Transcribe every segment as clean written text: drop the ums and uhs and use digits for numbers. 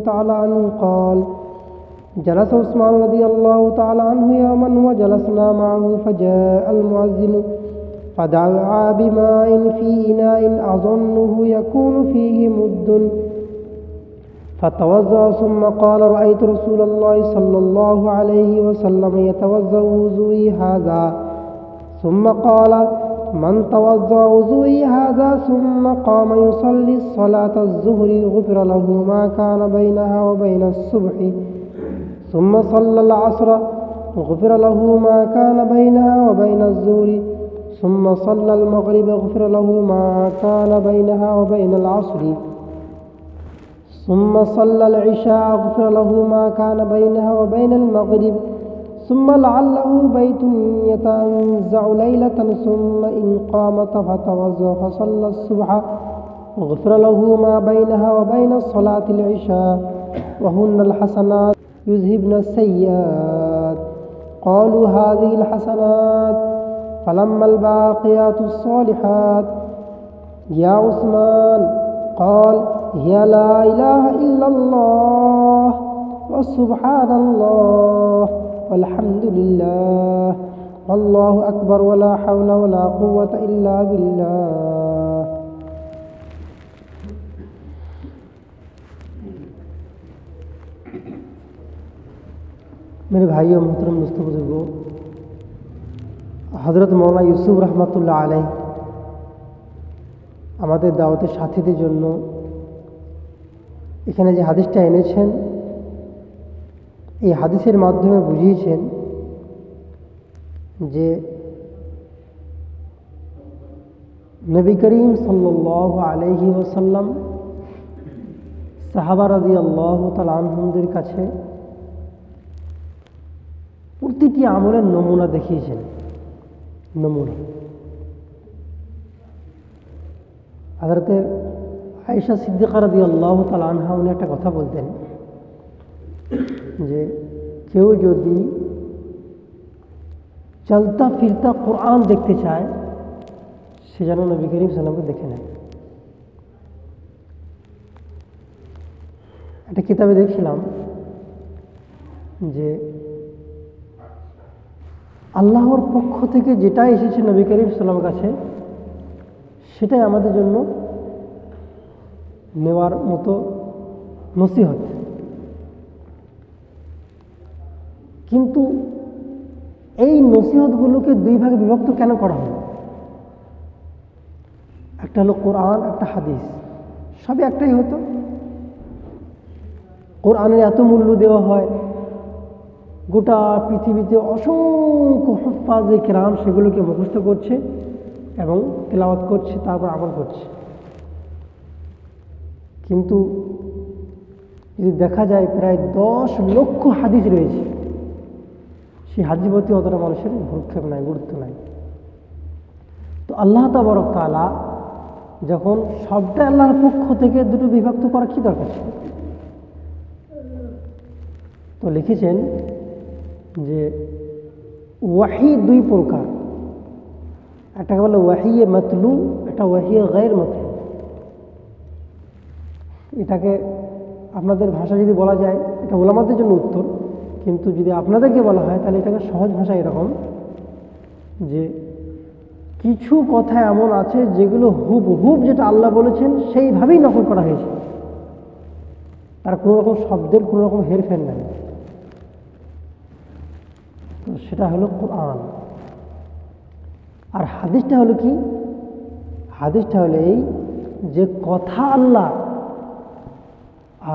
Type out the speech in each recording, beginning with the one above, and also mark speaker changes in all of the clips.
Speaker 1: تعالى عنه قال: جلس عثمان رضي الله تعالى عنه يوما وجلسنا معه فجاء المؤذن فدعا بماء في إناء أظنه يكون فيه مد فتوضأ ثم قال: رأيت رسول الله صلى الله عليه وسلم يتوضأ وضوئي هذا. ثم قال: من توضأ وضوئي هذا ثم قام يصلي صلاة الظهر غفر له ما كان بينها وبين الصبح. ثم صلى العصر غفر له ما كان بينها وبين الظهر. ثم صلى المغرب غفر له ما كان بينها وبين العصر. ثم صلى العشاء غفر له ما كان بينها وبين المغرب. ثم لعله بيت يتنزع ليلة ثم إن قام فتوضأ فصلى الصبح غفر له ما بينها وبين صلاة العشاء وهن الحسنات يذهبن السيئات. قالوا: هذه الحسنات. فلما الباقيات الصالحات يا عثمان قال: هي لا إله إلا الله وسبحان الله والحمد لله والله أكبر ولا حول ولا قوة إلا بالله. मेरे भाइयों मोहतरम दोस्तों बुजुर्गों, हज़रत मौलाना ইউসুফ রহমতুল্লাহ আলাইহি আমাদের দাওয়াতের সাথীদের জন্য এখানে যে হাদিসটা এনেছেন, এই হাদিসের মাধ্যমে বুঝিয়েছেন যে নবী করিম সাল্লাল্লাহু আলাইহি ওয়াসাল্লাম সাহাবা রাদিয়াল্লাহু তাআলা আনহুমদের কাছে প্রতিটি আমলের নমুনা দেখিয়েছেন। নমুনা হযরত আয়েশা সিদ্দিকা রাদিয়াল্লাহু তাআলা আনহা উনি একটা কথা বলতেন যে কেউ যদি চলতা ফিরতা কোরআন দেখতে চায় সে যেন নবী করিম সাল্লাল্লাহু দেখে নেয়। একটা কিতাবে দেখছিলাম যে আল্লাহর পক্ষ থেকে যেটা এসেছে নবী করিম সাল্লাল্লাহু কাছে সেটাই আমাদের জন্য নেওয়ার মতো নসিহত। কিন্তু এই নসিহতগুলোকে দুই ভাগে বিভক্ত কেন করা হয়? একটা হলো কোরআন, একটা হাদিস, সবই একটাই হতো। কোরআনের এত মূল্য দেওয়া হয়, গোটা পৃথিবীতে অসংখ্য হুফাজে কিরাম সেগুলোকে মুখস্থ করছে এবং তেলাওয়াত করছে, তারপর আমল করছে। কিন্তু যদি দেখা যায় প্রায় 10 লক্ষ হাদিস রয়েছে, সেই হাদিস প্রতি অতটা মানুষের ভ্রুক্ষেপ নাই, গুরুত্ব নাই। তো আল্লাহ তাবারক তাআলা যখন সবটা আল্লাহর পক্ষ থেকে দুটো বিভক্ত করা কি দরকার ছিল? তো লিখেছেন যে ওয়াহি দুই প্রকার, একটাকে বলে ওয়াহিয়ে মাতলু, একটা ওয়াহিয়ে গায়র মাতলু। এটাকে আপনাদের ভাষা যদি বলা যায় এটা উলামাদের জন্য উত্তর, কিন্তু যদি আপনাদেরকে বলা হয় তাহলে এটাকে সহজ ভাষা এরকম যে কিছু কথা এমন আছে যেগুলো হুবহুব যেটা আল্লাহ বলেছেন সেইভাবেই নকল করা হয়েছে, তার কোনো রকম শব্দের কোনো রকম হেরফের নাই। তো সেটা হলো কোরআন। আর হাদিসটা হলো কি? হাদিসটা হলো এই যে কথা আল্লাহ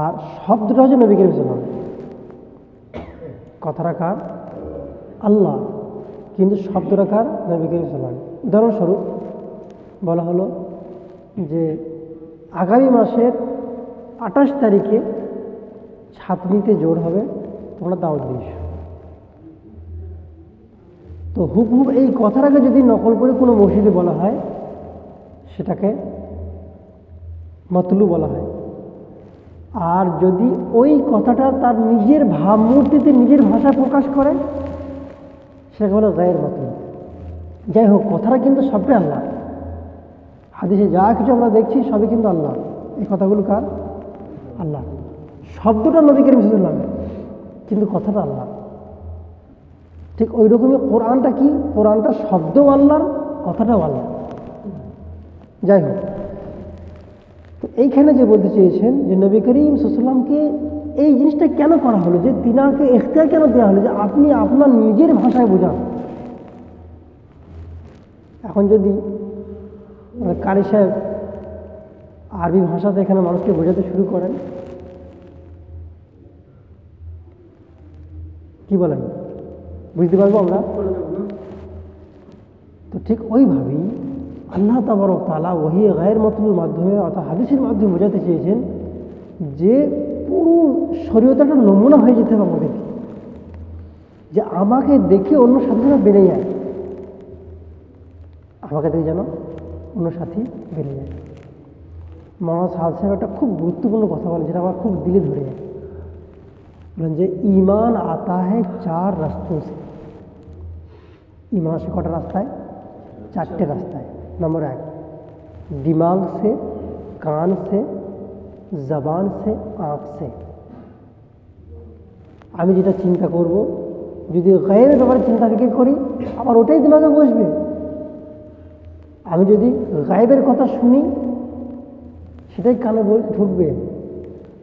Speaker 1: আর শব্দটা হচ্ছে নবী করিম সাল্লাল্লাহু আলাইহি ওয়াসাল্লাম। কথাটা কার? আল্লাহ, কিন্তু শব্দটা কার? নবী করিম সাল্লাল্লাহু আলাইহি ওয়াসাল্লাম। উদাহরণস্বরূপ বলা হলো যে আগামী মাসের 28 তারিখে ছাত্রীতে জোর হবে, তোমরা দাওয়াত দিয়েছ। তো হুবহুব এই কথাটাকে যদি নকল করে কোনো মসজিদে বলা হয় সেটাকে মাতলু বলা হয়। আর যদি ওই কথাটা তার নিজের ভাবমূর্তিতে নিজের ভাষা প্রকাশ করে সেটাকে বলে গায়ের মাতলু। যাই হোক, কথাটা কিন্তু সবটাই আল্লাহ। হাদিসে যা কিছু আমরা দেখছি সবই কিন্তু আল্লাহ। এই কথাগুলো কার? আল্লাহ। শব্দটা নবী করিম সাল্লাল্লাহু আলাইহি ওয়াসাল্লামের, কিন্তু কথাটা আল্লাহ। ঠিক ওই রকমই কোরআনটা কি, কোরআনটা শব্দও আল্লাহর, কথাটাও আল্লাহ। যাই হোক, তো এইখানে যে বলতে চেয়েছেন যে নবী করিম সাল্লাল্লাহু আলাইহি ওয়াসাল্লামকে এই জিনিসটা কেন করা হলো, যে তিনাকে ইখতিয়ার কেন দেওয়া হলো যে আপনি আপনার নিজের ভাষায় বোঝান। এখন যদি কারি সাহেব আরবি ভাষাতে এখানে মানুষকে বোঝাতে শুরু করেন, কি বলেন, বুঝতে পারবো আমরা? তো ঠিক ওইভাবেই আল্লাহ তাবারক তাআলা ওহী গায়ের মতলুবের মাধ্যমে অর্থাৎ হাদিসের মাধ্যমে বোঝাতে চেয়েছেন যে পুরো শরীয়তটা একটা নমুনা হয়ে যেতে হবে আমাদেরকে, যে আমাকে দেখে অন্য সাথী যেন বেড়ে যায়, আমাকে দেখে যেন অন্য সাথী বেড়ে যায়। মৌলানা সাদ সাহেব একটা খুব গুরুত্বপূর্ণ কথা বলেন, যেটা আমার খুব দিলে ধরে যায়। বলেন যে ईमान आता है 4 रास्तों से। ईमान से कटा रास्ता है? 4টে रास्ता है। नंबर 1 दिमाग से, कान से, जबान से, आँख से। আমি যেটা চিন্তা করব, যদি গায়েবের ব্যাপারে চিন্তা ফিকির করি আমার ওটাই দিমাগে বসবে। আমি যদি গায়েবের কথা শুনি সেটাই কানে ঢুকবে।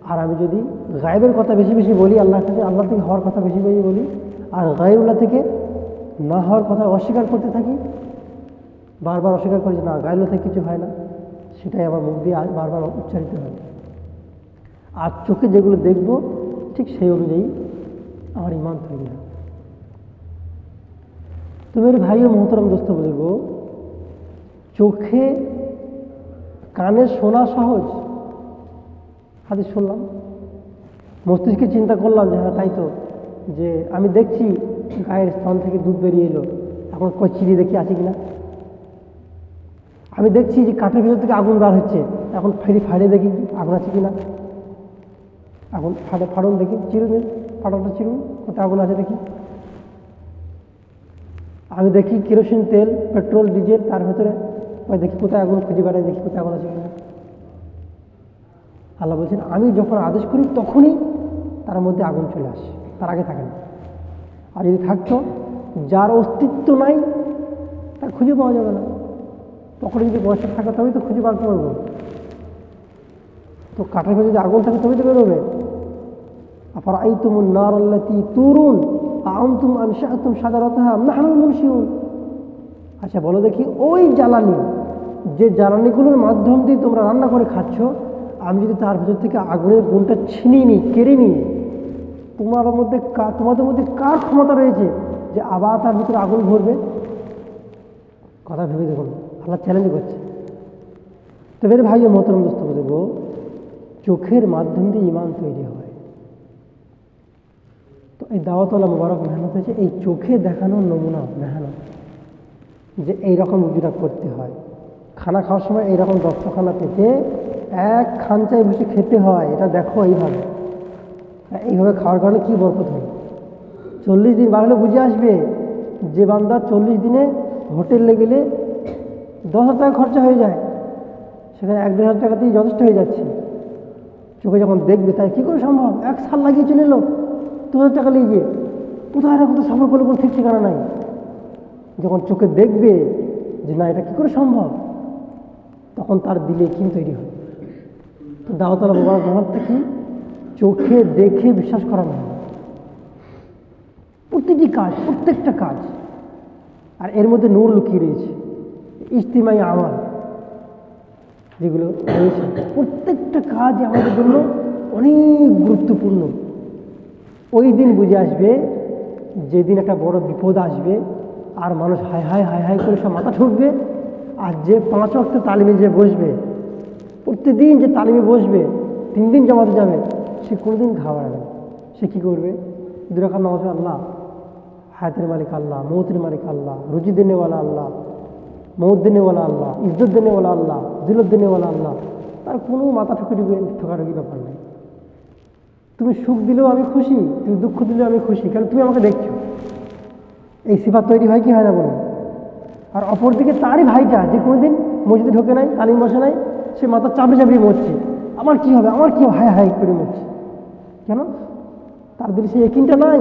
Speaker 1: আর আমি যদি গায়েবের কথা বেশি বেশি বলি, আল্লাহর কাছে আল্লাহ থেকে হওয়ার কথা বেশি বেশি বলি, আর গায়রুল্লাহ থেকে না হওয়ার কথা অস্বীকার করতে থাকি, বারবার অস্বীকার করি যে না গায়রুল্লাহ থেকে কিছু হয় না, সেটাই আমার মুখ দিয়ে বারবার উচ্চারিত হয়। আর চোখে যেগুলো দেখব ঠিক সেই অনুযায়ী আমার ইমান তৈরি হয়। তো মেরে ভাই ও মোহতরম দোস্ত বুজুর্গ, চোখে কানে শোনা সহজ, হাদিস শুনলাম, মস্তিষ্কে চিন্তা করলাম যে হ্যাঁ তাই তো, যে আমি দেখছি গায়ের স্তন থেকে দুধ বেরিয়ে এলো, এখন কই চিড়ি দেখি আছে কিনা। আমি দেখছি যে কাঠের ভিতর থেকে আগুন বার হচ্ছে, এখন ফাড়ে দেখি আগুন আছে কিনা, এখন ফাড়ন দেখি, চিরুন ফাটাটা চিরুন কোথায় আগুন আছে দেখি। আমি দেখি কেরোসিন তেল, পেট্রোল, ডিজেল, তার ভেতরে দেখি কোথায় আগুন, খুঁজে বেড়াই দেখি কোথায় আগুন আছে কিনা। আল্লাহ বলছেন আমি যখন আদেশ করি তখনই তার মধ্যে আগুন চলে আসে, তার আগে থাকে না। আর যদি থাকতো, যার অস্তিত্ব নাই তার খুঁজে পাওয়া যাবে না, তখন যদি বয়সে থাকে তবেই তো খুঁজে বার করবো। তো কাঠের ভেতরে যদি আগুন থাকে তবেই তো বেরোবে। আফার আইতুমুন নার আল্লাতী তুরুন আনতুম আনশাআতুম শাজারাতাহা আম নাহনুল মুনশিউন। আচ্ছা বলো দেখি, ওই জ্বালানি, যে জ্বালানিগুলোর মাধ্যম দিয়ে তোমরা রান্না করে খাচ্ছ, আমি যদি তার ভেতর থেকে আগুনের গুণটা ছিনিয়ে নিই, কেড়ে নিই, তোমাদের মধ্যে কার ক্ষমতা রয়েছে যে আবার তার ভিতরে আগুন ভরবে? কথা ভেবে দেখুন, আল্লাহ চ্যালেঞ্জ করছে। তো মেরে ভাই ও মোহতরম দোস্ত বুজুর্গ, চোখের মাধ্যম দিয়ে ইমান তৈরি হয়। তো এই দাওয়াতওয়ালা মুবারক মেহনত হয়েছে এই চোখে দেখানোর নমুনা মেহনত, যে এইরকম উজুরা করতে হয়, খানা খাওয়ার সময় এইরকম দস্তখানা পেতে এক খাঞ্চায় বসে খেতে হয়, এটা দেখো এইভাবে। এইভাবে খাওয়ার কারণে কী বরকত হয়। 40 দিন বাড়লে বুঝে আসবে যে বান্দা 40 দিনে হোটেলে গেলে 10,000 টাকা খরচা হয়ে যায়, সেখানে 1-1.5 টাকাতেই যথেষ্ট হয়ে যাচ্ছে। চোখে যখন দেখবে তাই কী করে সম্ভব, 1 সাল লাগিয়ে চলে এলো 2,000 টাকা নিয়ে গিয়ে, কোথায় না কোথাও সফর করলে কোনো ঠিক ঠিকানা নাই। যখন চোখে দেখবে যে না এটা কী করে সম্ভব, তখন তার দিলে কি তৈরি হয়। তো দাওয়াতওয়ালা মুবারক মেহনতটা কি, চোখে দেখে বিশ্বাস করানো হয় প্রতিটি কাজ, প্রত্যেকটা কাজ। আর এর মধ্যে নূর লুকিয়ে রয়েছে, ইজতিমাই আমাল যেগুলো রয়েছে, প্রত্যেকটা কাজ আমাদের জন্য অনেক গুরুত্বপূর্ণ। ওই দিন বুঝে আসবে যেদিন একটা বড় বিপদ আসবে, আর মানুষ হায় হায় হায় হায় করে সব মাথা ঠুকবে। আর যে 5 ওয়াক্ত তালিমে যে বসবে, প্রতিদিন যে তালিমে বসবে, 3 দিন জমাতে যাবে, সে কোনোদিন ঘাবড়াবে না। সে কী করবে, 2 রাকাত নামাজ, আল্লাহ হায়াতের মালিক আল্লাহ, মৌতের মালিক আল্লাহ, রুজি দেনেওয়ালা আল্লাহ, মৌত দেনেওয়ালা আল্লাহ, ইজ্জত দেনেওয়ালা আল্লাহ, জিলত দেনেওয়ালা আল্লাহ। তার কোনো মাথা ঠোকাঠুকি ব্যাপার নেই। তুমি সুখ দিলেও আমি খুশি, তুমি দুঃখ দিলেও আমি খুশি, কারণ তুমি আমাকে দেখছো। এই সিফাত তৈরি হয় কি হয় না বলুন? আর অপরদিকে তারই ভাইটা যে কোনোদিন মসজিদে ঢোকে নাই, তালিম বসে নাই, সে মাথা চাপড়ে চাপড়ে মরছে, আমার কী হবে, আমার কী হায় হায় করে মরছে। কেন? তার দিলে সেই ইয়াকিনটা নাই,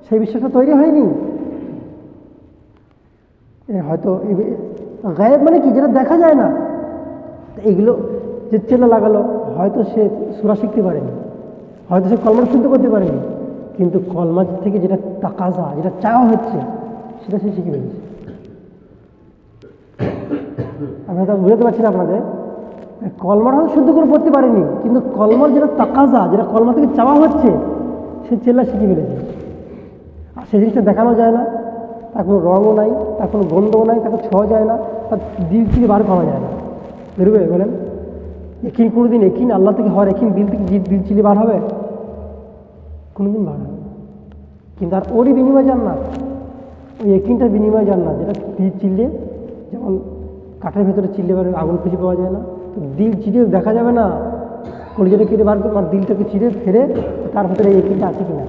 Speaker 1: সেই বিশ্বাসটা তৈরি হয়নি। হয়তো গায়েব মানে কি, যেটা দেখা যায় না, এইগুলো যে চেলা লাগালো, হয়তো সে সূরা শিখতে পারেনি, হয়তো সে কলমা শুদ্ধ করতে পারেনি, কিন্তু কলমা থেকে যেটা তাকাজা, যেটা চাওয়া হচ্ছে, সেটা সে শিখে ফেলেছে। আমি হয়তো বুঝতে পারছি না আপনাদের, কলমার হয়তো শুদ্ধ করে পড়তে পারেনি, কিন্তু কলমার যেটা তাকাজা, যেটা কলমা থেকে চাওয়া হচ্ছে, সে চেলা শিখে ফেলেছে। আর সেই জিনিসটা দেখানো যায় না, তার কোনো রঙও নাই, তার কোনো গন্ধও নাই, তাকে ছোঁয়া যায় না, তার দিল থেকে বার করা যায় না। বেরোবে বলেন? একিন কোনোদিন, একিন আল্লাহ থেকে হওয়ার একিন দিল থেকে দিল চিলে বার হবে? কোনোদিন বার হবে। কিন্তু আর ওরই বিনিময় যান না, ওই একিনটার বিনিময় যান না, যেটা দিল চিল্লে, যেমন কাঠের ভেতরে চিল্লে বার আগুন খুঁজে পাওয়া যায় না, তো দিল চিড়ে দেখা যাবে না, কলিজাটা কেটে বার করবো আর দিলটাকে চিড়ে ফেরে তার ভেতরে এই একিনটা আছে কিনা।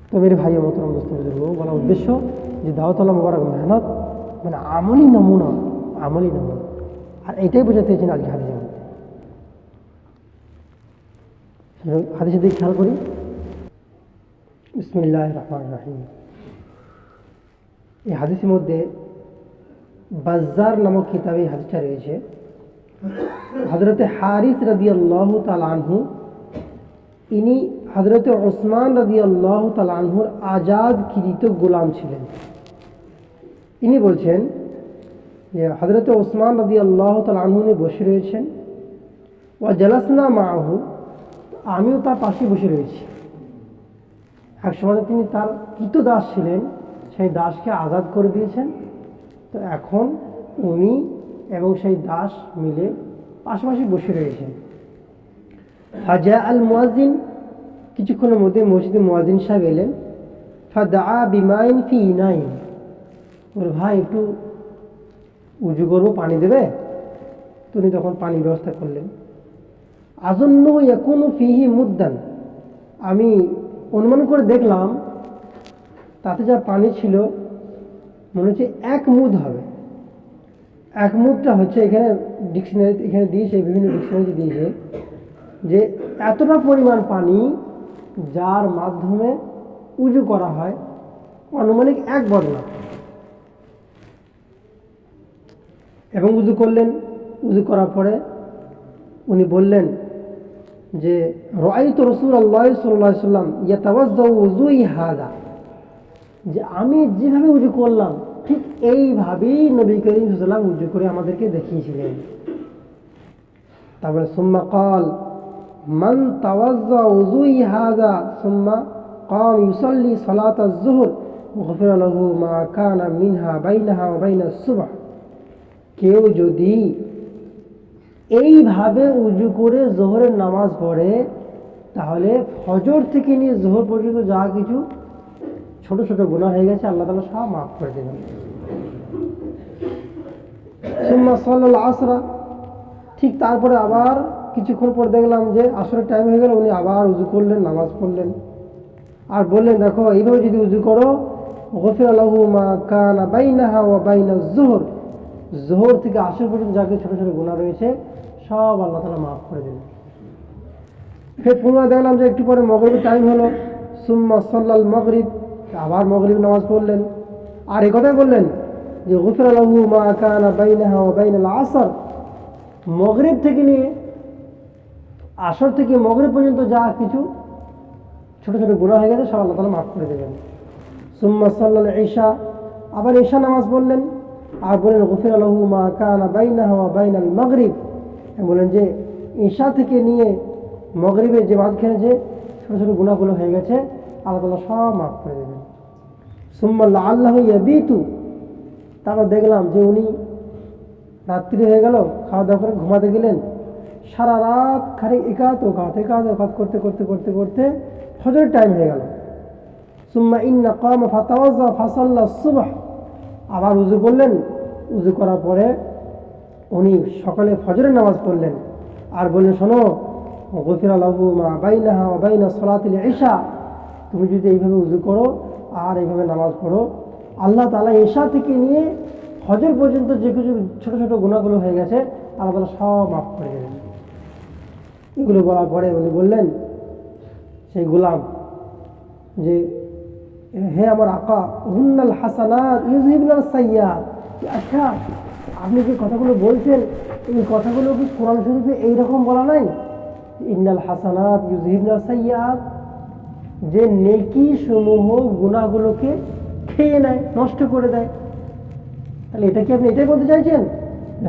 Speaker 1: তো মেরে ভাই মতন বুঝতে বুঝবো বলার উদ্দেশ্য যে দাওয়াতুল্লাহ মুবারক মেহনত মানে আমলি নমুনা, আমলি নমুনা। আর এটাই বোঝাতে চেয়েছেন আজকে হাদিসের মধ্যে। হাদিসের দিকে খেয়াল করি। বিসমিল্লাহির রহমানির রহিম। এই হাদিসের মধ্যে বাজ্জার নামক কিতাবে এই হাদিসটা রয়েছে। হযরতে হারিস রাদিয়াল্লাহু তাআলা আনহু, ইনি হযরতে ওসমান রাদিয়াল্লাহু তাআলা আনহুর আজাদকৃত গোলাম ছিলেন। ইনি বলছেন যে হযরতে ওসমান রাদিয়াল্লাহু তাআলা আনহু বসে রয়েছেন, ওয়া জালাসনা মাআহু, আমিও তার পাশে বসে রয়েছি। এক সময় তিনি তার কৃতদাস ছিলেন, সেই দাসকে আজাদ করে দিয়েছেন। তো এখন উনি এবং সেই দাস মিলে পাশাপাশি বসে রয়েছেন। ফাজা আল মুয়াজ্জিন, কিছুক্ষণের মধ্যে মসজিদে মুয়াজ্জিন সাহেব এলেন। ফাদআ বিমাইন ফি ইনাইন, ওর ভাই একটু উজু করবো, পানি দেবে? তিনি তখন পানির ব্যবস্থা করলেন। আযুন্নু ইয়াকুনু ফিহি মুদ্দান, আমি অনুমান করে দেখলাম তাতে যা পানি ছিল মনে হচ্ছে এক মুদ হবে। এক মুদটা হচ্ছে, এখানে ডিকশনারি এখানে দিয়েছে, বিভিন্ন ডিকশনারিতে দিয়েছে যে এতটা পরিমাণ পানি যার মাধ্যমে উজু করা হয়, আনুমানিক এক বদলা। এবং উজু করলেন। উজু করার পরে উনি বললেন যে রাআইতু রাসূলুল্লাহ সাল্লাল্লাহু আলাইহি ওয়াসাল্লাম ইয়াতাওয়াজ্জাউ উযুই হাযা, যে আমি যেভাবে উজু করলাম ঠিক এইভাবেই নবী করিম সাল্লাল্লাহু আলাইহি ওয়াসাল্লাম উজু করে আমাদেরকে দেখিয়েছিলেন। তারপরে সুম্মা ক্বাল মান তাওয়াজ্জা উযুই হাযা সুম্মা কাম ইউসাল্লি সালাতাজ যুহর গুফিরা লাহু মা কানা মিনহা বাইনাহা ওয়া বাইনাস সুবহ, কেউ যদি এইভাবে উজু করে যোহরের নামাজ পড়ে তাহলে ফজর থেকে নিয়ে যোহর পর্যন্ত যা কিছু ছোট ছোট গুনাহ হয়ে গেছে আল্লাহ তাআলা সব মাফ করে দেবেন। সুম্মা সাল্লাল আসরা, ঠিক তারপরে আবার কিছুক্ষণ পর দেখলাম যে আসরের টাইম হয়ে গেল, উনি আবার উজু করলেন, নামাজ পড়লেন আর বললেন দেখো এইভাবে যদি উজু করো গুফিরা লাহু মা কানা বাইনাহা ওয়া বাইনাজ যুহর, যোহর থেকে আসর পর্যন্ত যা কিছু ছোট ছোট গুনাহ রয়েছে সব আল্লাহ তাআলা মাফ করে দেবেন। ফের পুনরায় দেখলাম যে একটু পরে মাগরিবের টাইম হলো। সুম্মা সাল্লাল মাগরিব, আবার মাগরিব নামাজ পড়লেন আর এই কথাই বললেন যে গুফিরা লাহু মা কানা বাইনাহা ওয়া বাইনাল আসর, মাগরিব থেকে নিয়ে আসর থেকে মাগরিব পর্যন্ত যা কিছু ছোট ছোট গুনাহ হয়ে গেছে সব আল্লাহ তাআলা মাফ করে দেবেন। সুম্মা সাল্লাল ইশা, আবার ঈশা নামাজ পড়লেন আর বলেন গুফিরা লাহু মা কানা বাইনাহা ওয়া বাইনাল মাগরিব, বলেন যে ঈশা থেকে নিয়ে মাগরিবের যে মাঝখানে যে ছোট ছোট গুনাহগুলো হয়ে গেছে আল্লাহ তাআলা সব মাফ করে দেবেন। সুম্মা লাআল্লাহু ইয়াবিতু, তারপর দেখলাম যে উনি রাত্রি হয়ে গেল, খাওয়া দাওয়া করে ঘুমাতে গেলেন, সারা রাত খালি একাত করতে করতে করতে করতে ফজরের টাইম হয়ে গেল। সুম্মা ইন্না কামা ফাতাওয়াজ্জা ফাসাল্লা সুবহ, আবার উজু করলেন, উজু করার পরে উনি সকালে ফজরের নামাজ পড়লেন আর বললেন শোনো গুফিরা লাহু মা বাইনাহা ওয়া বাইনা সালাতিল ইশা, তুমি যদি এইভাবে উজু করো আর এইভাবে নামাজ পড়ো আল্লাহ তাআলা ইশা থেকে নিয়ে ফজর পর্যন্ত যে কিছু ছোট ছোট গুনাহগুলো হয়ে গেছে আল্লাহ তাআলা সব মাফ করে দেবেন। এগুলো বলার পরে উনি বললেন সেই গোলাম যে হে আমার আকা হুন্নাল হাসানাত ইউযহিবনাস সাইয়্যাত। আচ্ছা, আপনি যে কথাগুলো বলছেন এই কথাগুলো কি কোরআন শরীফে এইরকম বলা নাই? ইন্নাল হাসানাত ইউযহিবনাস সাইয়্যাত, যে নেকি সমূহ গুনাহগুলোকে খেয়ে নেয়, নষ্ট করে দেয়। তাহলে এটা কি আপনি এটাই বলতে চাইছেন?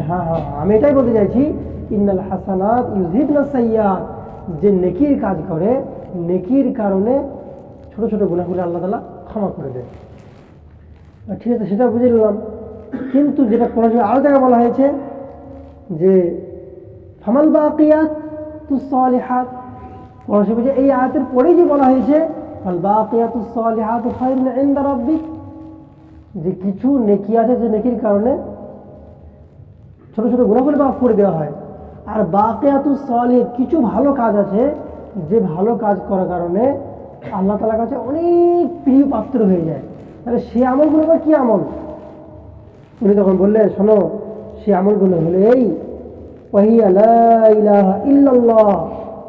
Speaker 1: হ্যাঁ হ্যাঁ, আমি এটাই বলতে চাইছি। ইন্নাল হাসানাত ইউযহিবনাস সাইয়্যাত, যে নেকির কাজ করে, নেকির কারণে ছোট ছোট গুনাহগুলো আল্লাহ তাআলা ক্ষমা করে দেয়। ঠিক আছে, সেটা বুঝে নিলাম। কিন্তু যেটা কোরআনে আরো জায়গায় বলা হয়েছে যে ফামাল বাকিয়াতুস সালিহাত, কোরআনে এই আয়াতের পরেই যে বলা হয়েছে ফাল বাকিয়াতুস সালিহাতু খায়রুন ইনদা রাব্বিক, যে কিছু নেকি আছে যে নেকির কারণে ছোট ছোট গুনাহগুলো মাফ করে দেওয়া হয়। আর বাকিয়াতুস সালিহ, কিছু ভালো কাজ আছে যে ভালো কাজ করার কারণে আল্লাহ তাআলার কাছে অনেক প্রিয় পাত্র হয়ে যায়। তাহলে সে আমলগুলো কি আমল? উনি তখন বললেন, শোনো, সে আমলগুলো হলো এই ওয়াহিয়া লা ইলাহা ইল্লাল্লাহ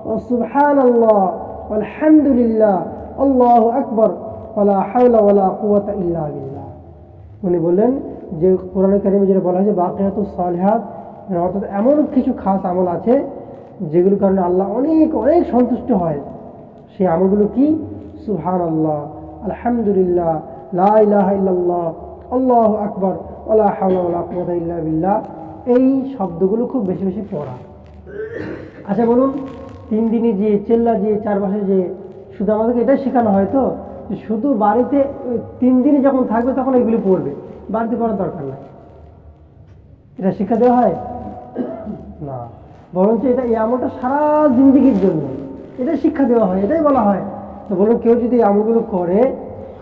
Speaker 1: ওয়া সুবহানাল্লাহ ওয়াল হামদুলিল্লাহ আল্লাহু আকবার ওয়ালা হাওলা ওয়ালা কুওয়াতা ইল্লা বিল্লাহ। উনি বললেন যে কোরআনে কারিমে যেটা বলা হয়েছে বাকিয়াতুস সালিহাত, অর্থাৎ এমন কিছু খাস আমল আছে যেগুলোর কারণে আল্লাহ অনেক অনেক সন্তুষ্ট হয়। সেই আমলগুলো কি? সুবহানাল্লাহ, আলহামদুলিল্লাহ, লা ইলাহা ইল্লাল্লাহ, আল্লাহু আকবার, ওয়ালা হাওলা ওয়ালা কুওয়াতা ইল্লা বিল্লাহ। এই শব্দগুলো খুব বেশি বেশি পড়া। আচ্ছা বলুন, 3 দিনে যে চেল্লা যে 4 মাসে যে শুধু আমাদেরকে এটাই শেখানো হয় তো যে শুধু বাড়িতে 3 দিনে যখন থাকবে তখন এগুলি পড়বে, বাড়িতে পড়ার দরকার নাই? এটা শিক্ষা দেওয়া হয় না, বরঞ্চ এটা এই আমলটা সারা জিন্দেগির জন্য এটাই শিক্ষা দেওয়া হয়, এটাই বলা হয়। তো বলুন, কেউ যদি এই আমলগুলো করে,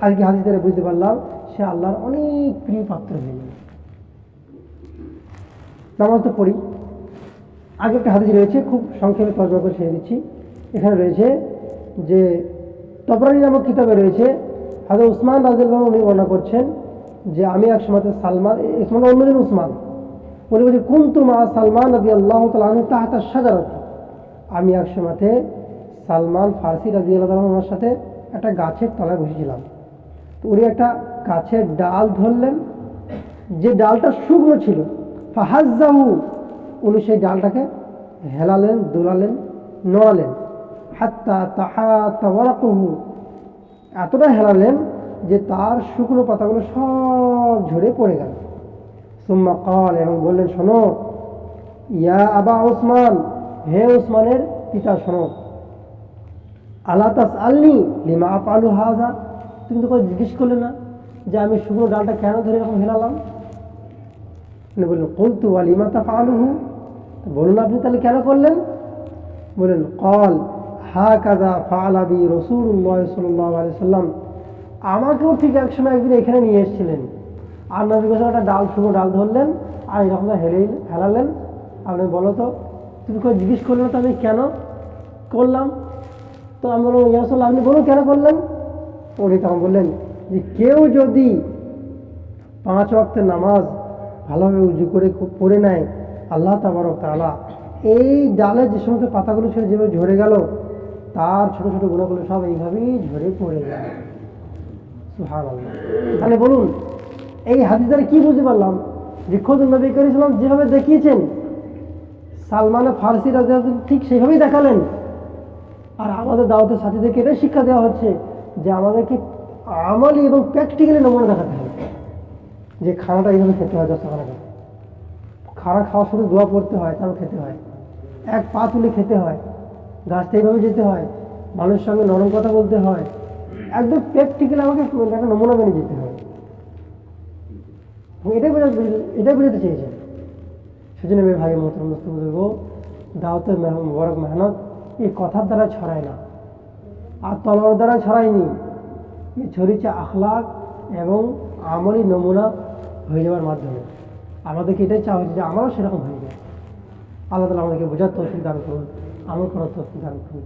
Speaker 1: আজকে হাদিস দ্বারা বুঝতে পারলাম সে আল্লাহর অনেক প্রিয় পাত্র হয়ে যাবে। নামাজ তো পড়ি। আগে একটা হাদিস রয়েছে, খুব সংক্ষেপে তর্জমা করে ছেড়ে দিচ্ছি। এখানে রয়েছে যে তবরানী নামক কিতাবে রয়েছে, হযরত উসমান রাদিয়াল্লাহু আনহু উনি বর্ণনা করছেন যে আমি এক সময় সালমান, উসমান অন্যজন উসমান, উনি বলছেন কুনতু মা সালমান রাদিয়াল্লাহু তাআলা আনহু তাহতা শাজারাতি, আমি এক সময়তে সালমান ফারসি রাদিয়াল্লাহু আনহুর সাথে একটা গাছের তলায় বসেছিলাম। তো উনি একটা গাছের ডাল ধরলেন, যে ডালটা শুকনো ছিল, ফাহাজ্জাহু, উনি সেই ডালটাকে হেলালেন, দোলালেন, নড়ালেন, হাত্তা তাহাতা ওয়ারাকুহু, এতটা হেলালেন যে তার শুকনো পাতাগুলো সব ঝরে পড়ে গেল। সুম্মা ক্বাল, এবং বললেন, শোনো, ইয়া আবা উসমান, হে উসমানের পিতা শোনো, আলা তাসআলনি লিমা আফআলু হাযা, তুমি তো কোনো জিজ্ঞেস করলে না যে আমি শুকনো ডালটা কেন ধরে এরকম হেলালাম? উনি বললেন কুলতু ওয়া লিমা তাফআলুহু, বলুন আপনি তাহলে কেন করলেন? বললেন ক্বাল হাকাযা ফাআলা বি রাসূলুল্লাহ সাল্লাল্লাহু আলাইহি ওয়াসাল্লাম, আমাকেও ঠিক একসময় একদিন এখানে নিয়ে এসেছিলেন, আর নবী গোসল একটা ডাল, শুকনো ডাল ধরলেন আর এরকম হেলালেন। আপনি বলো তো, তুমি কোনো জিজ্ঞেস করলে তো আমি কেন করলাম? তো আমি বললাম ইয়া রাসূলুল্লাহ, আপনি বলুন কেন করলেন? উনি তখন বললেন যে কেউ যদি 5 ওয়াক্তের নামাজ ভালোভাবে উজু করে পড়ে নেয়, আল্লাহ তাবারক তাআলা এই ডালের যে সমস্ত পাতাগুলো ছিল যেভাবে ঝরে গেল, তার ছোট ছোট গুনাহগুলো সব এইভাবেই ঝরে পড়ে যায়। সুবহানাল্লাহ। তাহলে বলুন, এই হাদিস দ্বারা কি বুঝতে পারলাম? যে খোদ নবী করিম সাল্লাল্লাহু আলাইহি ওয়াসাল্লাম যেভাবে দেখিয়েছেন, সালমান ফারসি রাদিয়াল্লাহু আনহু ঠিক সেইভাবেই দেখালেন। আর আমাদের দাওয়াতের সাথীদেরকে এটাই শিক্ষা দেওয়া হচ্ছে যে আমাদেরকে আমলি এবং প্র্যাকটিক্যালি নমুনা দেখাতে হবে, যে খানাটা এইভাবে খেতে হয়, 10 টাকা খানা খাওয়া শুধু দোয়া পড়তে হয়, তারও খেতে হয়, এক পা তুলে খেতে হয়, গাছটা এইভাবে যেতে হয়, মানুষের সঙ্গে নরম কথা বলতে হয়, একদম প্র্যাকটিক্যালি আমাকে একটা নমুনা মেনে যেতে হয়। এটাই বোঝাতে চেয়েছেন। সেজন্য মেয়ে ভাই মোহতরম বুজুর্গ, দাওয়াতের মুবারক মেহনত এই কথার দ্বারা ছড়ায় না, আর তলোয়ার দ্বারা ছড়ায়নি, এই ছড়িয়েছে আখলাক এবং আমলি নমুনা হয়ে যাওয়ার মাধ্যমে। আমাদেরকে এটাই চাওয়া হয়েছে যে আমরাও সেরকম হয়ে যায়। আল্লাহ তাআলা আমাদেরকে বোঝার তৌফিক দান করুন, আমল করার তৌফিক দান করুন।